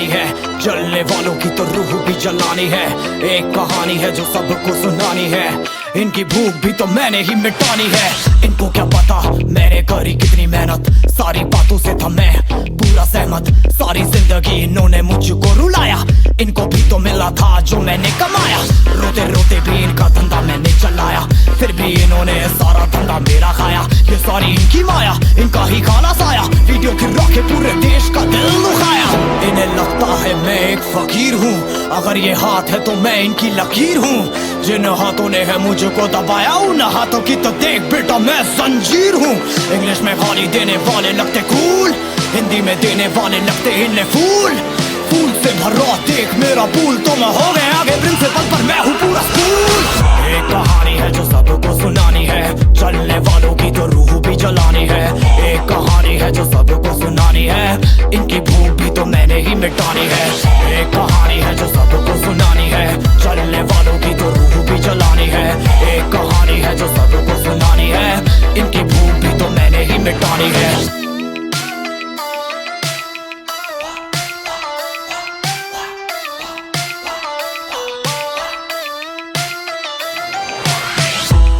मिटानी है, जलने वालों की तो रूह भी जलानी है। एक कहानी है जो सबको सुनानी है, इनकी भूख भी तो मैंने ही मिटानी है। इनको क्या पता मैंने करी कितनी मेहनत, सारी बातों से था मैं पूरा सहमत। सारी जिंदगी इन्होंने मुझको रुलाया, इनको भी तो मिला था जो मैंने कमाया। रोते रोते भी इनका धंधा मैंने चलाया, फिर भी इन्होंने सारा धंधा मेरा खाया। ये सारी इनकी माया, इनका ही खाना साया, वीडियो गिरा के पूरे देश का दिल दुखाया। इन्हें लगता है मैं एक फकीर हूँ, अगर ये हाथ है तो मैं इनकी लकीर हूँ। जिन हाथों ने है मुझको दबाया, उन हाथों की तो देख बेटा मैं जंजीर हूँ। इंग्लिश में गाली देने वाले लगते कूल, हिंदी में देने वाले लगते इन्हें फूल। फूल से भरा देख मेरा पूल, तो मैं हो गया आगे प्रिंसिपल पर मैं हूँ पूरा स्कूल। एक कहानी है जो सबको सुनानी है, चलने वालों की तो रूह भी जलानी है। एक कहानी है जो सबको सुनानी है, इनकी भूख भी तो मैंने ही मिटानी है। एक कहानी है जो सबको सुनानी है, चलने वालों की तो रूह भी जलानी है। एक कहानी है जो सबको सुनानी है, इनकी भूख भी तो मैंने ही मिटानी है।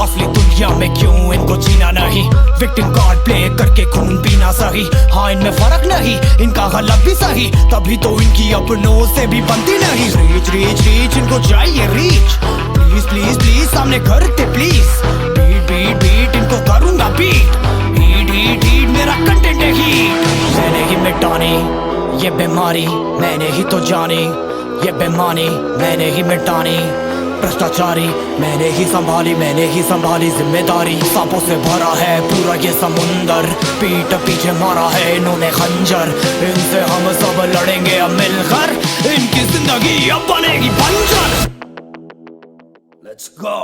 असली दुनिया में क्यों इनको जीना नहीं, विक्टिम कार्ड प्ले करके खून पीना सही। हाँ इनमें फर्क नहीं, इनका गलत भी सही, तभी तो इनकी अपनों से भी बनती नहीं। रीच रीच रीच इनको चाहिए रीच, प्लीज प्लीज प्लीज सामने करते प्लीज। बीट बीट बीट इनको करूंगा बीट, हीट हीट हीट मेरा कंटेंट है हीट। मैंने ही मिटानी ये बीमारी, मैंने ही तो जानी ये बेमानी, मैंने ही मिटानी भ्रष्टाचारी। मैंने ही संभाली जिम्मेदारी। सांपों से भरा है पूरा ये समुंदर, पीठ पीछे मारा है इन्होंने खंजर। इनसे हम सब लड़ेंगे अब मिलकर, इनकी जिंदगी अब बनेगी बंजर। Let's go।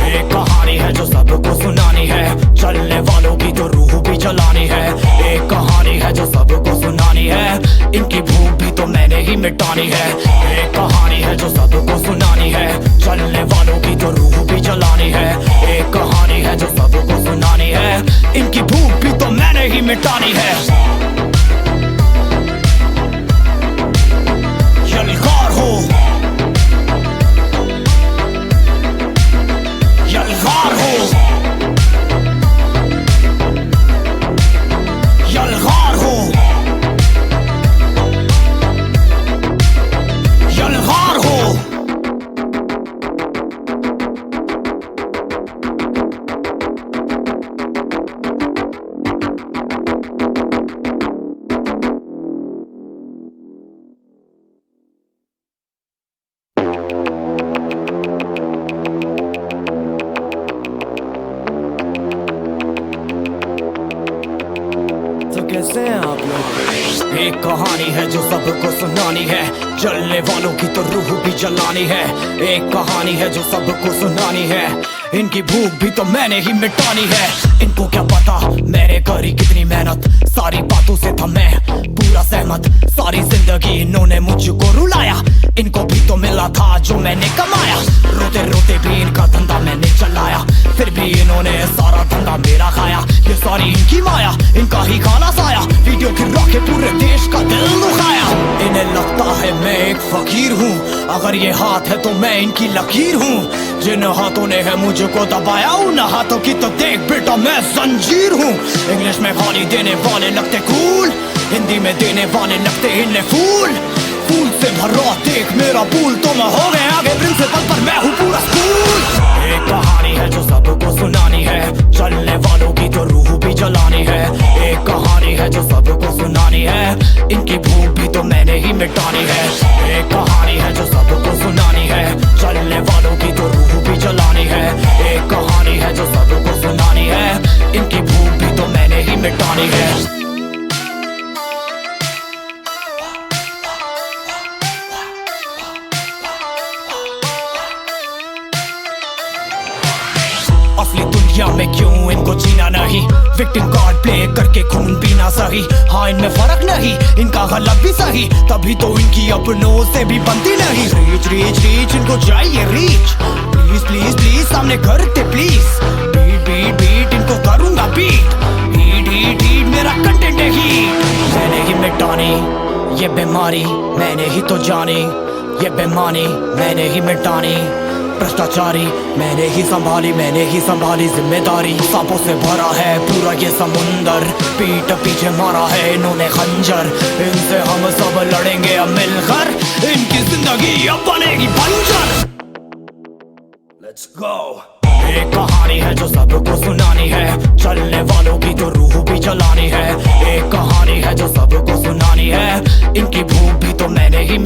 एक कहानी है जो सबको सुनानी है, चलने वालों की तो रूह भी जलानी है। एक कहानी है जो सबको सुनानी है, इनकी भूख भी तो मैंने ही मिटानी है। एक कहानी है जो सबको सुनानी है, चलने वालों की तो रूह भी जलानी है। एक कहानी है जो सबको सुनानी है, इनकी भूख भी तो मैंने ही मिटानी है। यलगार हो यलगार हो यलगार हो यलगार हो। कैसे हैं आप लोग? एक कहानी है जो सबको सुनानी है, जलने वालों की तो रूह भी जलानी है। एक कहानी है जो सबको सुनानी है, इनकी भूख भी तो मैंने ही मिटानी है। इनको क्या पता मैंने करी कितनी मेहनत, सारी बातों से था मैं पूरा सहमत। सारी जिंदगी इन्होंने मुझको रुलाया, इनको भी तो मिला था जो मैंने कमाया। रोते रोते भी इनका धंधा मैंने चलाया, फिर भी इन्होंने सारा धंधा मेरा खाया। ये सारी इनकी माया, इनका ही खाना साया, वीडियो गिरा के पूरे देश का दिल दुखाया। इन्हें लगता है मैं एक फकीर हूँ, अगर ये हाथ है तो मैं इनकी लकीर हूँ। जिन हाथों ने है मुझको दबाया, उन हाथों की तो देख बेटा मैं जंजीर हूँ। इंग्लिश में गाली देने वाले लगते कूल, हिंदी में देने वाले लगते इन्हें फूल। फूल से भरा देख मेरा पूल, तो मैं हो गया आगे प्रिंसिपल पर मैं हूँ पूरा स्कूल। एक कहानी है जो सबको सुनानी है, चलने वालों की तो रूह भी जलानी है। एक कहानी है जो सबको सुनानी है, इनकी भूख भी तो मैंने ही मिटानी है। एक कहानी है जो सबको सुनानी है, चलने वालों की तो रूह भी जलानी है। एक कहानी है जो सबको सुनानी है, इनकी भूख भी तो मैंने ही मिटानी है। असली दुनिया में क्यों इनको जीना नहीं, विक्टिम कार्ड प्ले करके खून पीना सही। हाँ इनमें फर्क नहीं, इनका गलत भी सही, तभी तो इनकी अपनों से भी बनती नहीं। रीच रीच रीच इनको चाहिए रीच, प्लीज प्लीज प्लीज सामने करते प्लीज। बीट बीट बीट इनको करूंगा बीट, हीट हीट हीट मेरा कंटेंट है हीट। मैंने ही मिटानी ये बीमारी मैंने ही तो जानी, ये बेमानी मैंने ही मिटानी, भ्रष्टाचारी मैंने ही संभाली जिम्मेदारी। सांपों से भरा है पूरा ये समुंदर, पीठ पीछे मारा है इन्होंने खंजर। इनसे हम सब लड़ेंगे अब मिलकर, इनकी जिंदगी अब बनेगी बंजर। Let's go। एक कहानी है जो सबको सुनानी है, चलने वालों की तो रूह भी जलानी है। एक कहानी है जो सबको सुनानी है, इनकी भूख भी तो मैंने ही